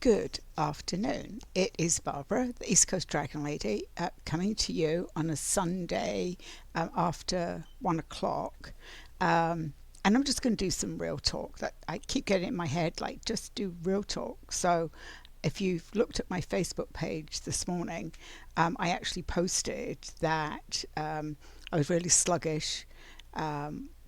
Good afternoon. It is Barbara, the East Coast Dragon Lady, coming to you on a Sunday after 1 o'clock. And I'm just going to do some real talk. That I keep getting in my head, like just do real talk. So, if you've looked at my Facebook page this morning, I actually posted that I was really sluggish.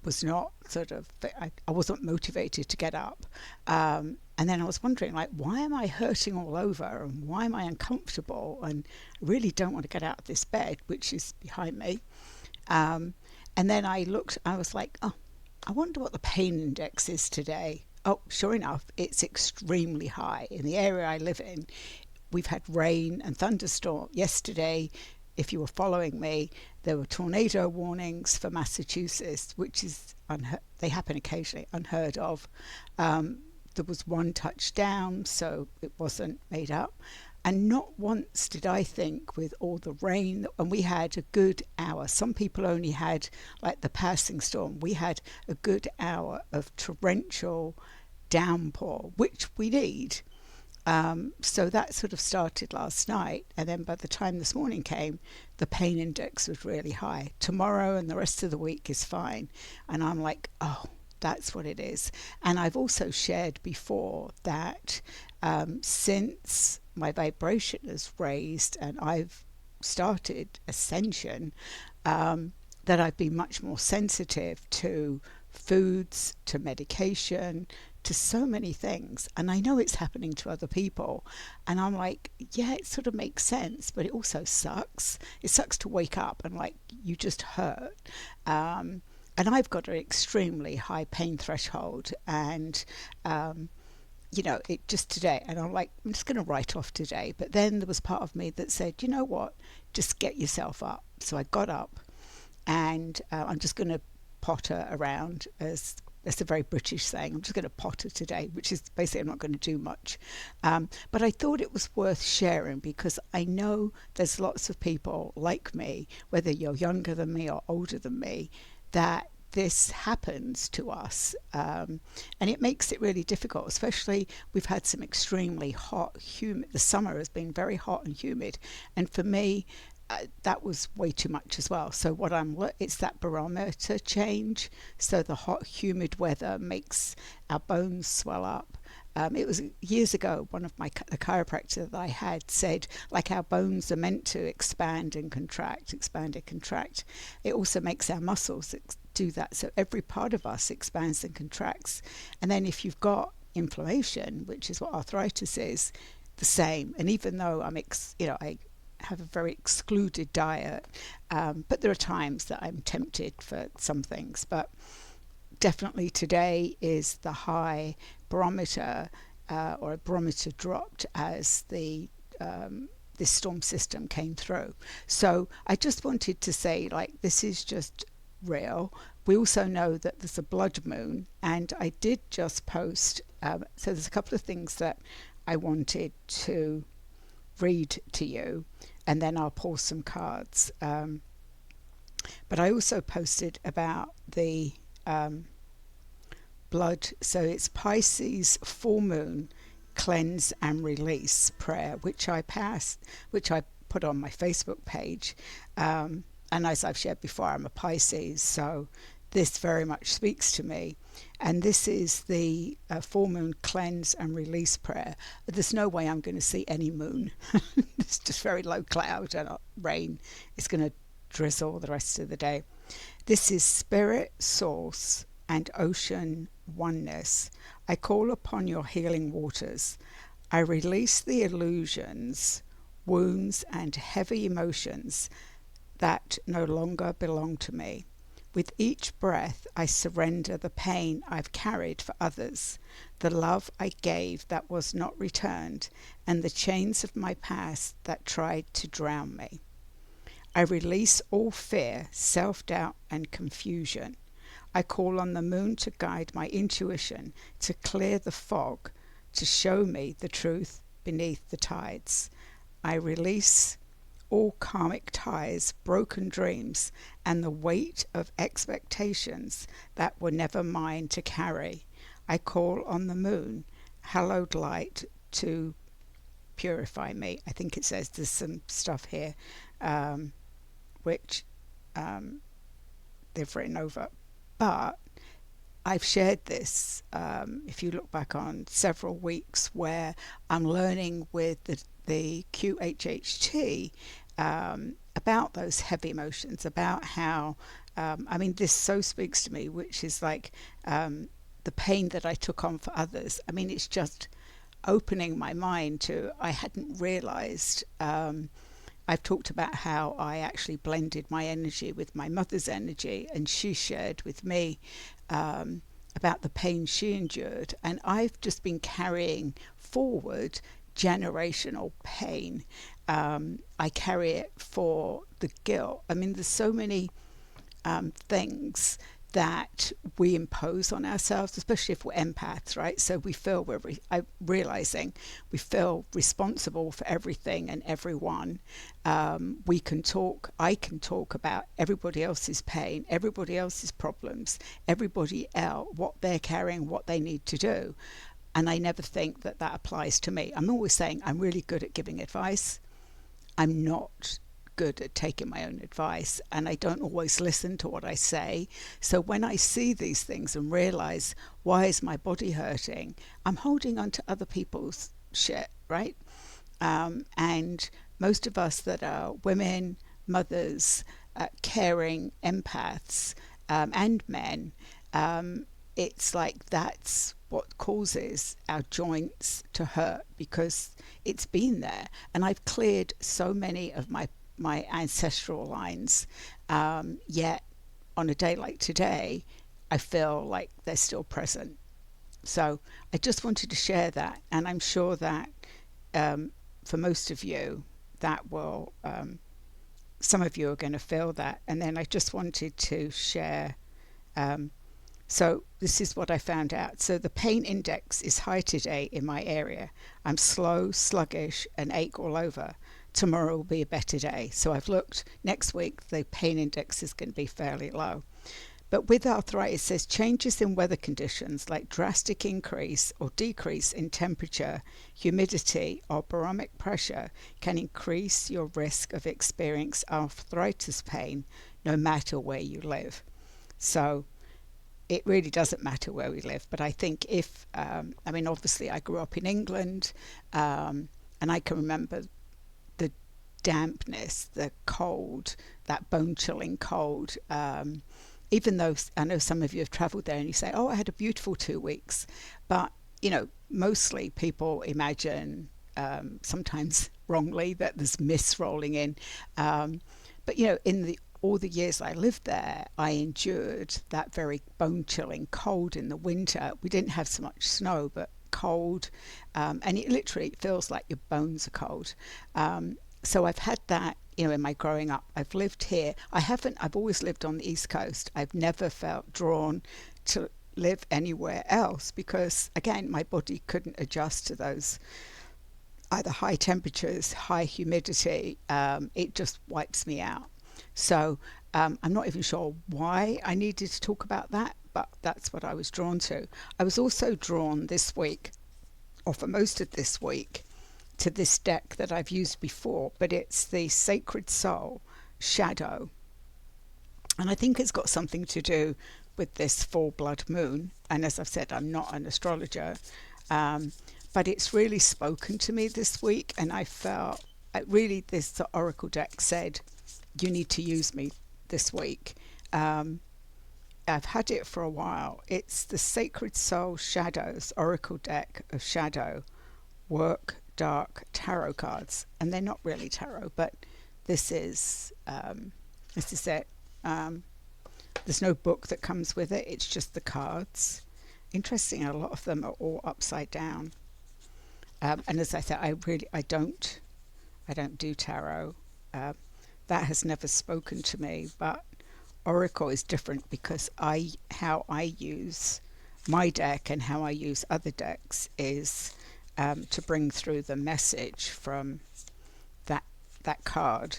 Was not sort of I wasn't motivated to get up, and then I was wondering, like, why am I hurting all over and why am I uncomfortable and really don't want to get out of this bed, which is behind me. um, and then I was like, oh, I wonder what the pain index is today. Oh, sure enough, it's extremely high in the area I live in. We've had rain and thunderstorm yesterday. If you were following me, there were tornado warnings for Massachusetts, which is they happen occasionally, unheard of. Um, there was one touchdown, so it wasn't made up. And not once did I think, with all the rain, and we had a good hour. Some people only had like the passing storm. We had a good hour of torrential downpour, which we need. So that sort of started last night, and then by the time this morning came, the pain index was really high. Tomorrow and the rest of the week is fine, and I'm like, oh, that's what it is. And I've also shared before that since my vibration is raised and I've started ascension, that I've been much more sensitive to foods, to medication, to so many things. And I know it's happening to other people. And I'm like, yeah, it sort of makes sense, but it also sucks. It sucks to wake up and like you just hurt. And I've got an extremely high pain threshold. And it just today, and I'm like, I'm just going to write off today. But then there was part of me that said, you know what, just get yourself up. So I got up, and I'm just going to potter around, as that's a very British saying. I'm just going to potter today, which is basically I'm not going to do much. But I thought it was worth sharing because I know there's lots of people like me, whether you're younger than me or older than me, that this happens to us, and it makes it really difficult. Especially, we've had some extremely hot, humid. The summer has been very hot and humid, and for me, that was way too much as well. So it's that barometer change. So the hot, humid weather makes our bones swell up. It was years ago, one of the chiropractor that I had said, like, our bones are meant to expand and contract, expand and contract. It also makes our muscles do that. So every part of us expands and contracts. And then if you've got inflammation, which is what arthritis is, the same. And even though I have a very excluded diet, but there are times that I'm tempted for some things. But definitely today is the high barometer, or a barometer dropped as the this storm system came through. So I just wanted to say, like, this is just real. We also know that there's a blood moon, and I did just post. So there's a couple of things that I wanted to read to you, and then I'll pull some cards. But I also posted about the blood. So it's Pisces full moon cleanse and release prayer, which I put on my Facebook page. And as I've shared before, I'm a Pisces, so this very much speaks to me. And this is the full moon cleanse and release prayer. There's no way I'm going to see any moon. It's just very low cloud and rain. It's going to drizzle the rest of the day. This is spirit, source, and ocean oneness. I call upon your healing waters. I release the illusions, wounds, and heavy emotions that no longer belong to me. With each breath, I surrender the pain I've carried for others, the love I gave that was not returned, and the chains of my past that tried to drown me. I release all fear, self-doubt, and confusion. I call on the moon to guide my intuition, to clear the fog, to show me the truth beneath the tides. I release all karmic ties, broken dreams, and the weight of expectations that were never mine to carry. I call on the moon, hallowed light, to purify me. I think it says there's some stuff here which they've written over. But I've shared this, if you look back on several weeks, where I'm learning with the QHHT about those heavy emotions, about how, this so speaks to me, which is like the pain that I took on for others. I mean, it's just opening my mind to, I hadn't realized. I've talked about how I actually blended my energy with my mother's energy, and she shared with me about the pain she endured. And I've just been carrying forward generational pain. I carry it for the guilt. I mean, there's so many things that we impose on ourselves, especially if we're empaths, right? So we feel realizing we feel responsible for everything and everyone. I can talk about everybody else's pain, everybody else's problems, everybody else, what they're carrying, what they need to do. And I never think that that applies to me. I'm always saying I'm really good at giving advice. I'm not good at taking my own advice, and I don't always listen to what I say. So when I see these things and realize, why is my body hurting? I'm holding on to other people's shit, right? And most of us that are women, mothers, caring empaths, and men, it's like that's what causes our joints to hurt, because it's been there. And I've cleared so many of my ancestral lines, yet on a day like today I feel like they're still present. So I just wanted to share that, and I'm sure that for most of you that will some of you are going to feel that. And then I just wanted to share, so this is what I found out. So the pain index is high today in my area. I'm slow, sluggish, and ache all over. Tomorrow will be a better day. So I've looked, next week the pain index is going to be fairly low. But with arthritis, there's changes in weather conditions like drastic increase or decrease in temperature, humidity, or barometric pressure can increase your risk of experiencing arthritis pain no matter where you live. So it really doesn't matter where we live. But I think if, obviously I grew up in England, and I can remember the dampness, the cold, that bone-chilling cold. Even though I know some of you have travelled there and you say, oh, I had a beautiful 2 weeks. But, mostly people imagine, sometimes wrongly, that there's mist rolling in. But, in all the years I lived there, I endured that very bone-chilling cold in the winter. We didn't have so much snow, but cold. And it literally feels like your bones are cold. So I've had that, in my growing up. I've lived here. I've always lived on the East Coast. I've never felt drawn to live anywhere else because, again, my body couldn't adjust to those either high temperatures, high humidity. It just wipes me out. So I'm not even sure why I needed to talk about that, but that's what I was drawn to. I was also drawn this week, or for most of this week, to this deck that I've used before, but it's the Sacred Soul Shadow. And I think it's got something to do with this full blood moon. And as I've said, I'm not an astrologer, but it's really spoken to me this week. And I felt this oracle deck said, you need to use me this week. I've had it for a while. It's the Sacred Soul Shadows Oracle deck of shadow, work, dark tarot cards, and they're not really tarot, but this is it. There's no book that comes with it. It's just the cards. Interesting, a lot of them are all upside down. And as I said, I don't do tarot. That has never spoken to me, but Oracle is different because how I use my deck and how I use other decks is to bring through the message from that card,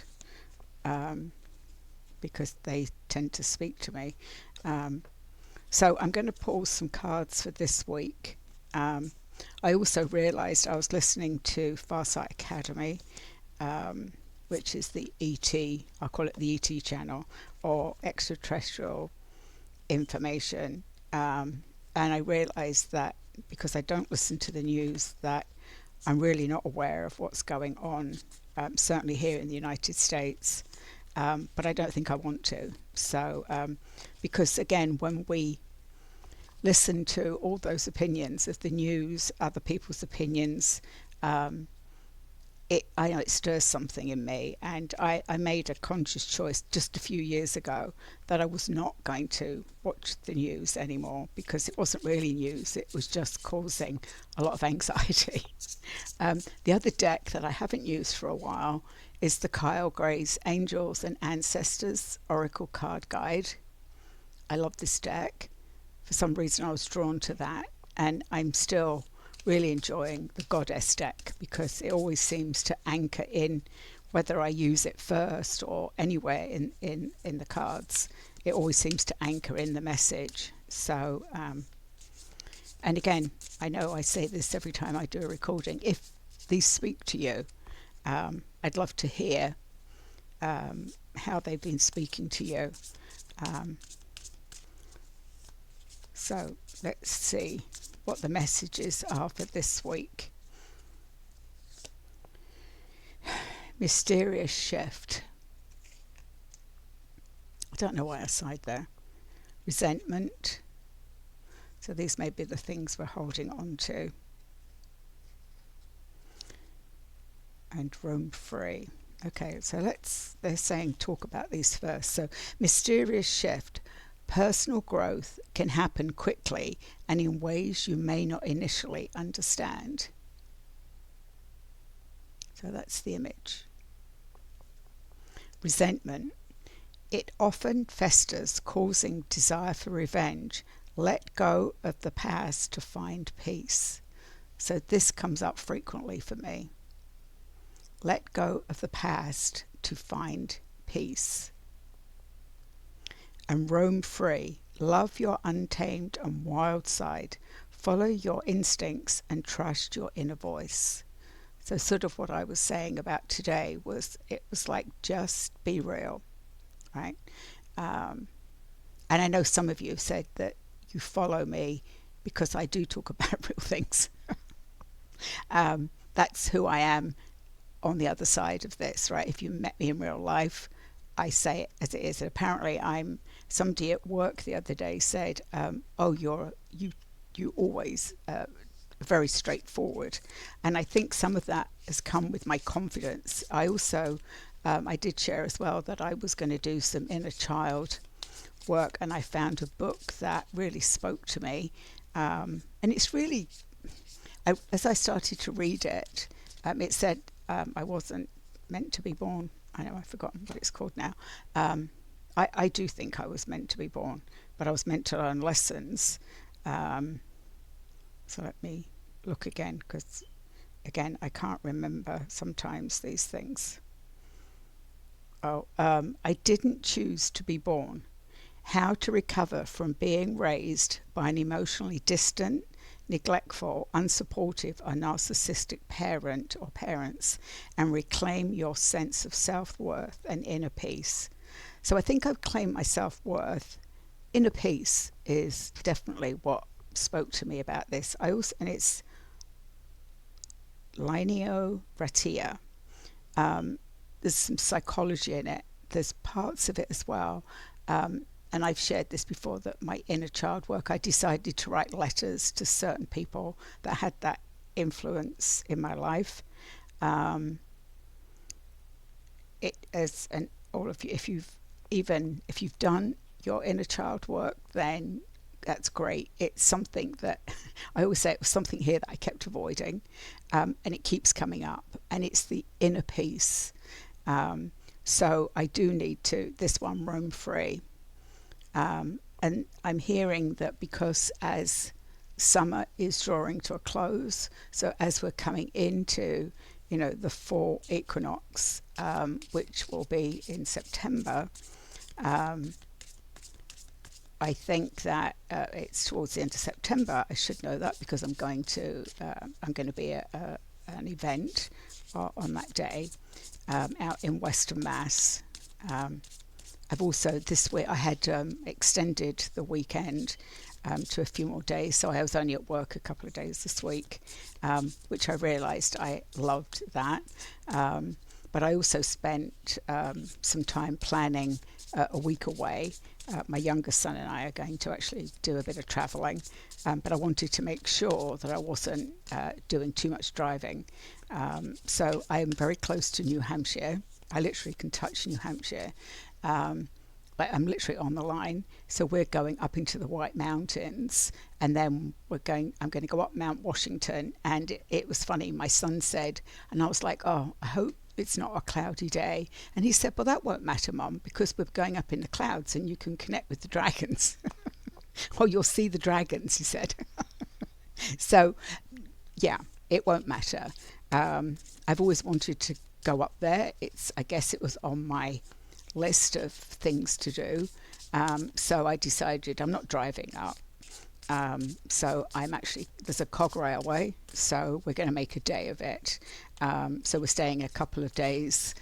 because they tend to speak to me. So I'm going to pull some cards for this week. I also realised I was listening to Farsight Academy, which is the ET, I'll call it the ET channel, or extraterrestrial information. And I realised that because I don't listen to the news, that I'm really not aware of what's going on, certainly here in the United States. But I don't think I want to. So, because again, when we listen to all those opinions of the news, other people's opinions, I know it stirs something in me. And I made a conscious choice just a few years ago that I was not going to watch the news anymore, because it wasn't really news. It was just causing a lot of anxiety. The other deck that I haven't used for a while is the Kyle Gray's Angels and Ancestors Oracle Card Guide. I love this deck. For some reason I was drawn to that, and I'm still really enjoying the Goddess deck because it always seems to anchor in, whether I use it first or anywhere in the cards, it always seems to anchor in the message. So and again, I know I say this every time I do a recording, if these speak to you, I'd love to hear how they've been speaking to you. So let's see what the messages are for this week. Mysterious shift. I don't know why I sighed there. Resentment. So these may be the things we're holding on to. And roam free. Okay, so they're saying talk about these first. So mysterious shift. Personal growth can happen quickly and in ways you may not initially understand. So that's the image. Resentment. It often festers, causing desire for revenge. Let go of the past to find peace. So this comes up frequently for me. Let go of the past to find peace. And roam free. Love your untamed and wild side. Follow your instincts and trust your inner voice. So sort of what I was saying about today was, it was like, just be real, right? And I know some of you have said that you follow me because I do talk about real things. That's who I am on the other side of this, right? If you met me in real life, I say it as it is. And apparently somebody at work the other day said, oh, you always very straightforward. And I think some of that has come with my confidence. I also, I did share as well that I was going to do some inner child work, and I found a book that really spoke to me. And it's really, as I started to read it, it said I wasn't meant to be born. I know I've forgotten what it's called now. I do think I was meant to be born, but I was meant to learn lessons. So let me look again, because again, I can't remember sometimes these things. I didn't choose to be born. How to recover from being raised by an emotionally distant, neglectful, unsupportive or narcissistic parent or parents, and reclaim your sense of self-worth and inner peace. So I think I've claimed my self-worth. Inner peace is definitely what spoke to me about this. And it's Lineo Ratia. There's some psychology in it. There's parts of it as well. And I've shared this before, that my inner child work, I decided to write letters to certain people that had that influence in my life. It is, and all of you, if you've done your inner child work, then that's great. It's something that I always say, it was something here that I kept avoiding, and it keeps coming up, and it's the inner peace. So I do need to, this one, roam free. And I'm hearing that because as summer is drawing to a close, so as we're coming into, the fall equinox, which will be in September, I think that it's towards the end of September. I should know that because I'm going to be at an event on that day out in Western Mass. Um, I've also this week I had extended the weekend to a few more days, so I was only at work a couple of days this week, which I realised I loved that. But I also spent some time planning a week away. My youngest son and I are going to actually do a bit of travelling, but I wanted to make sure that I wasn't doing too much driving. So I am very close to New Hampshire. I literally can touch New Hampshire. Like I'm literally on the line. So we're going up into the White Mountains, and then I'm going to go up Mount Washington. And it was funny. My son said, and I was like, oh, I hope it's not a cloudy day. And he said, well, that won't matter, Mum, because we're going up in the clouds and you can connect with the dragons. Or you'll see the dragons, he said. So, yeah, it won't matter. I've always wanted to go up there. I guess it was on my list of things to do. So I decided I'm not driving up. So there's a cog railway, so we're going to make a day of it. So we're staying a couple of days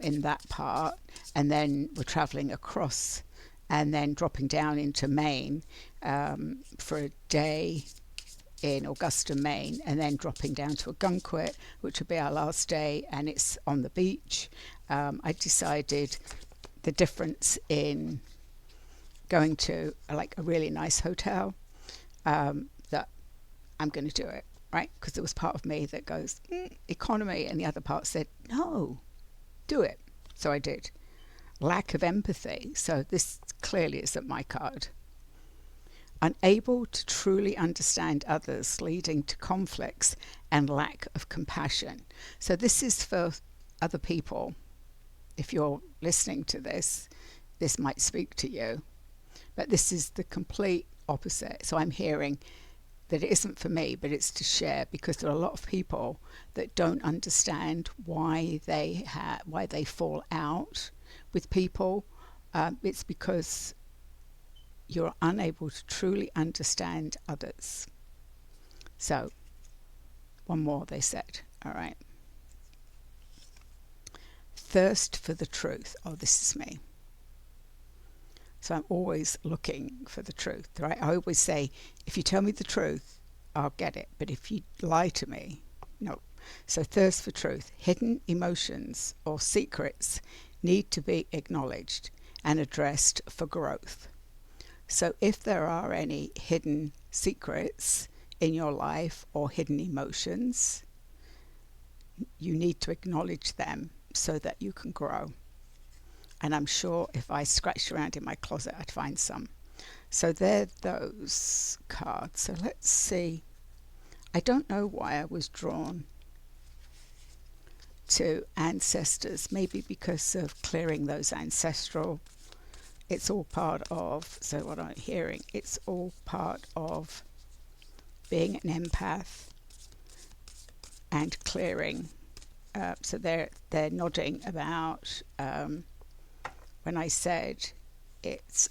in that part, and then we're travelling across and then dropping down into Maine for a day in Augusta, Maine, and then dropping down to Ogunquit, which will be our last day, and it's on the beach. I decided the difference in going to like a really nice hotel, that I'm going to do it, right? Because there was part of me that goes, economy, and the other part said, no, do it. So I did. Lack of empathy. So this clearly isn't my card. Unable to truly understand others, leading to conflicts and lack of compassion. So this is for other people. If you're listening to this might speak to you. But this is the complete opposite. So I'm hearing that it isn't for me, but it's to share, because there are a lot of people that don't understand why they fall out with people. It's because you're unable to truly understand others. So, one more, they said. All right. Thirst for the truth. Oh, this is me. So I'm always looking for the truth, right? I always say, if you tell me the truth, I'll get it. But if you lie to me, no. So thirst for truth. Hidden emotions or secrets need to be acknowledged and addressed for growth. So if there are any hidden secrets in your life or hidden emotions, you need to acknowledge them so that you can grow. And I'm sure if I scratched around in my closet, I'd find some. So they're those cards. So let's see. I don't know why I was drawn to ancestors. Maybe because of clearing those ancestral. It's all part of, so what I'm hearing, it's all part of being an empath and clearing. So they're nodding about when I said it's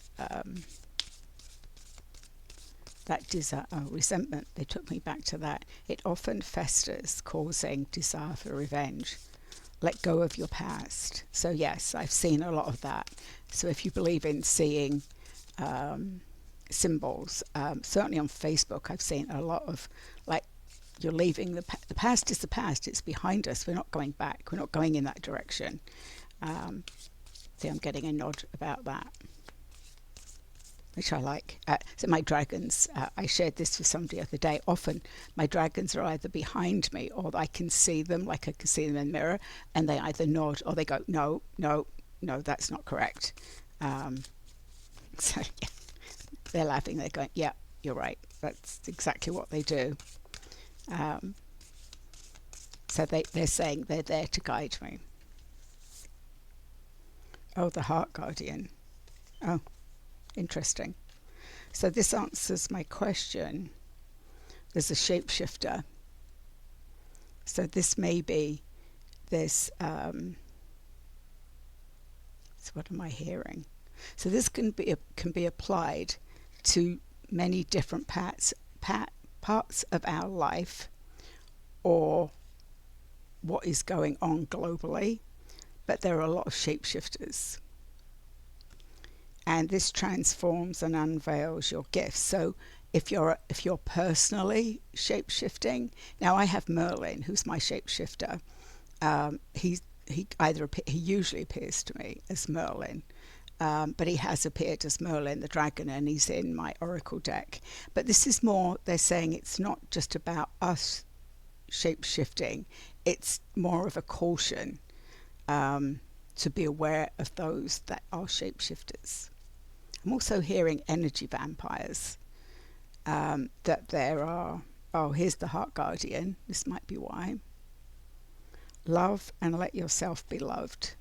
that desire, resentment. They took me back to that. It often festers, causing desire for revenge. Let go of your past. So yes, I've seen a lot of that. So if you believe in seeing symbols, certainly on Facebook, I've seen a lot of like, you're leaving the past is the past. It's behind us. We're not going back. We're not going in that direction. See, I'm getting a nod about that, which I like. So my dragons, I shared this with somebody the other day. Often my dragons are either behind me or I can see them, like I can see them in the mirror, and they either nod or they go, no, no, no, that's not correct. So yeah, they're laughing. They're going, yeah, you're right. That's exactly what they do. So they're saying they're there to guide me. Oh, the heart guardian. Oh, interesting. So this answers my question. There's a shapeshifter. So this may be this. So what am I hearing? So this can be applied to many different parts of our life, or what is going on globally. But there are a lot of shapeshifters, and this transforms and unveils your gifts. So if you're personally shapeshifting, now I have Merlin, who's my shapeshifter. He usually appears to me as Merlin, but he has appeared as Merlin the dragon, and he's in my oracle deck. But this is more, they're saying it's not just about us shape-shifting, it's more of a caution, to be aware of those that are shapeshifters. I'm also hearing energy vampires, that there are, oh, here's the heart guardian, this might be why. Love and let yourself be loved.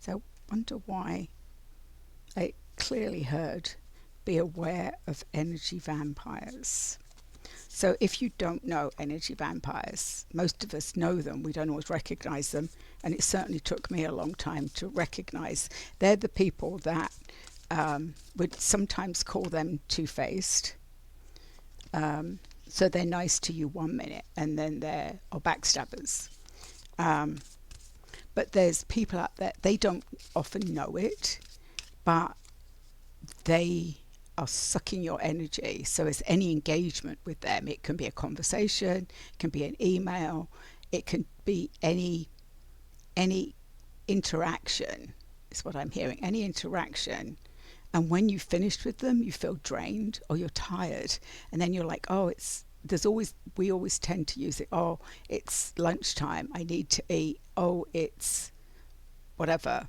So I wonder why I clearly heard be aware of energy vampires. So if you don't know energy vampires, most of us know them, we don't always recognize them, and it certainly took me a long time to recognize. They're the people that would sometimes call them two-faced. So they're nice to you 1 minute and then they're backstabbers. But there's people out there, they don't often know it, but they are sucking your energy. So as any engagement with them, it can be a conversation, it can be an email, it can be any interaction, is what I'm hearing, any interaction. And when you've finished with them, you feel drained or you're tired. And then you're like, oh, we always tend to use it. Oh, it's lunchtime, I need to eat. Oh, it's whatever.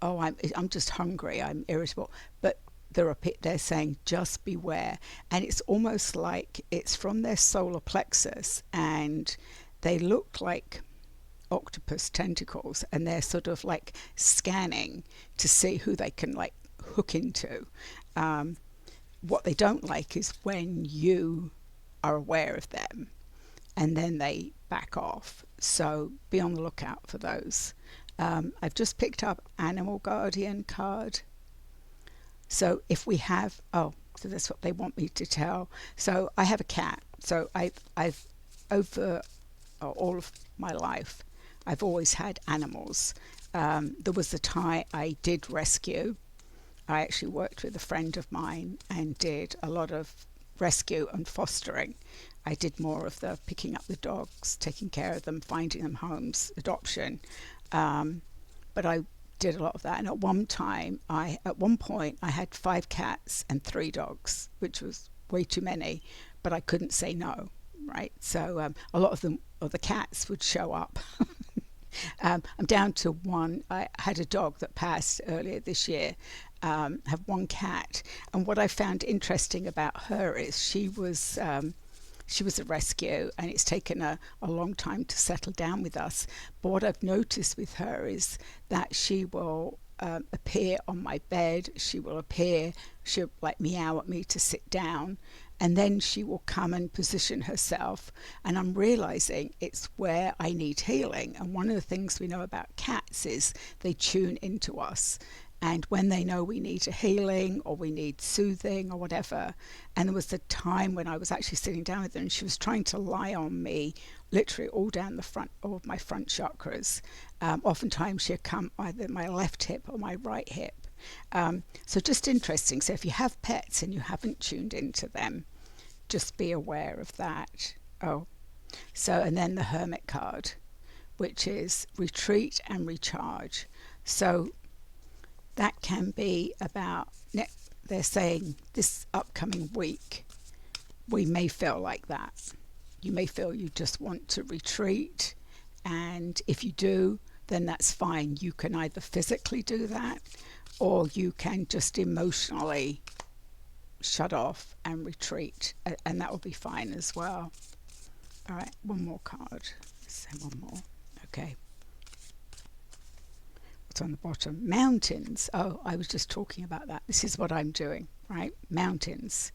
Oh, I'm just hungry, I'm irritable. But they're saying just beware. And it's almost like it's from their solar plexus, and they look like octopus tentacles, and they're sort of like scanning to see who they can like hook into. What they don't like is when you are aware of them and then they back off. So be on the lookout for those. I've just picked up Animal Guardian card. So if we have, so that's what they want me to tell. So I have a cat. So I've over all of my life, I've always had animals. There was a time I did rescue. I actually worked with a friend of mine and did a lot of rescue and fostering. I did more of the picking up the dogs, taking care of them, finding them homes, adoption. But I did a lot of that. And at one point, I had 5 cats and 3 dogs, which was way too many, but I couldn't say no, right? So a lot of them, or the cats, would show up. I'm down to 1. I had a dog that passed earlier this year. Have 1 cat, and what I found interesting about her is she was a rescue, and it's taken a long time to settle down with us. But what I've noticed with her is that she will appear on my bed. She'll like meow at me to sit down, and then she will come and position herself, and I'm realizing it's where I need healing. And one of the things we know about cats is they tune into us, and when they know we need a healing or we need soothing or whatever. And there was a time when I was actually sitting down with her and she was trying to lie on me, literally all down the front of my front chakras. Oftentimes she'd come either my left hip or my right hip. So just interesting. So if you have pets and you haven't tuned into them, just be aware of that. And then the Hermit card, which is retreat and recharge. So that can be about, they're saying this upcoming week, we may feel like that. You may feel you just want to retreat, and if you do, then that's fine. You can either physically do that, or you can just emotionally shut off and retreat, and that will be fine as well. All right, one more card. Let's say one more. Okay. On the bottom, mountains. I was just talking about that. This is what I'm doing, right? Mountains.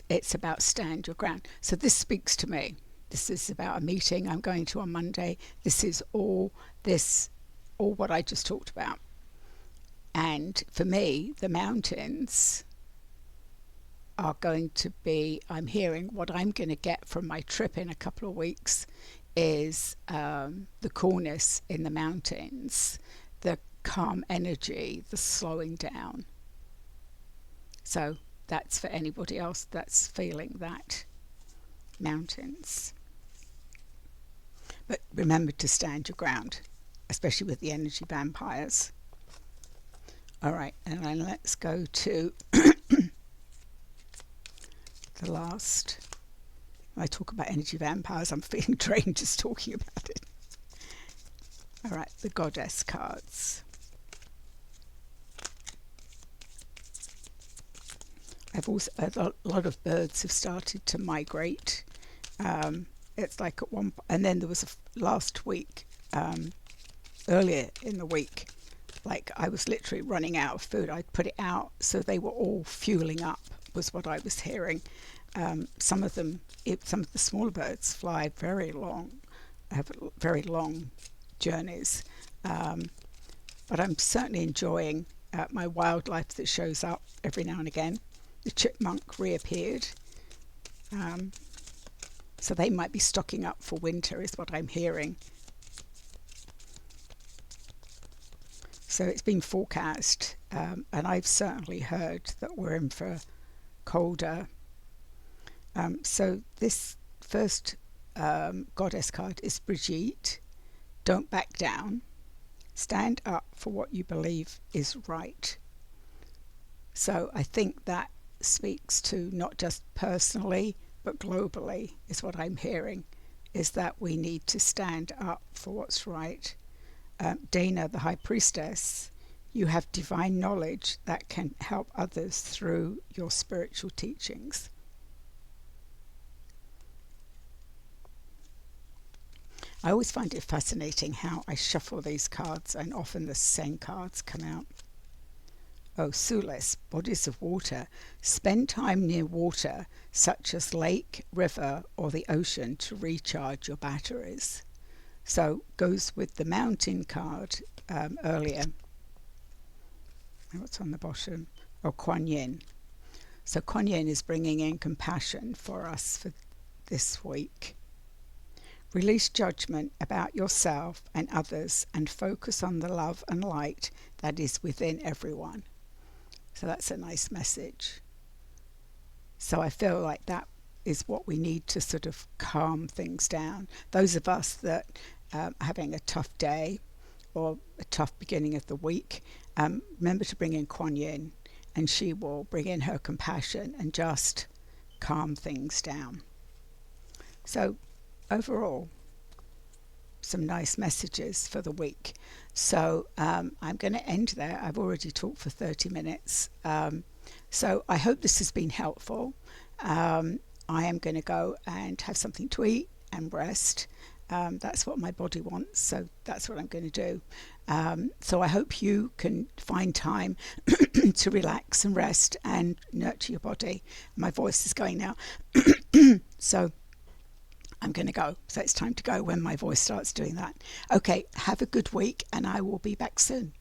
It's about stand your ground. So this speaks to me. This is about a meeting I'm going to on Monday. This is all what I just talked about. And for me, the mountains are going to be, I'm hearing what I'm going to get from my trip in a couple of weeks is the coolness in the mountains, the calm energy, the slowing down. So that's for anybody else that's feeling that. Mountains. But remember to stand your ground, especially with the energy vampires. All right, and then let's go to the last. When I talk about energy vampires, I'm feeling drained just talking about it. All right, the goddess cards. I've also a lot of birds have started to migrate. It's like at one, and then there was last week, earlier in the week, like I was literally running out of food. I'd put it out, so they were all fueling up, was what I was hearing. Some of the smaller birds fly very long, have very long journeys. But I'm certainly enjoying my wildlife that shows up every now and again. The chipmunk reappeared. So they might be stocking up for winter, is what I'm hearing. So it's been forecast, and I've certainly heard that we're in for colder. So this first goddess card is Brigitte. Don't back down. Stand up for what you believe is right. So I think that speaks to not just personally, but globally, is what I'm hearing, is that we need to stand up for what's right. Dana, the High Priestess, you have divine knowledge that can help others through your spiritual teachings. I always find it fascinating how I shuffle these cards and often the same cards come out. Oh, Sulis, bodies of water. Spend time near water, such as lake, river, or the ocean, to recharge your batteries. So goes with the mountain card earlier. And what's on the bottom? Oh, Kuan Yin. So Kuan Yin is bringing in compassion for us for this week. Release judgment about yourself and others and focus on the love and light that is within everyone. So that's a nice message. So I feel like that is what we need to sort of calm things down. Those of us that are having a tough day or a tough beginning of the week, remember to bring in Kuan Yin, and she will bring in her compassion and just calm things down. So overall, some nice messages for the week. So I'm going to end there. I've already talked for 30 minutes. So I hope this has been helpful. I am going to go and have something to eat and rest. That's what my body wants, so that's what I'm going to do. So I hope you can find time to relax and rest and nurture your body. My voice is going now. So I'm going to go. So it's time to go when my voice starts doing that. Okay, have a good week, and I will be back soon.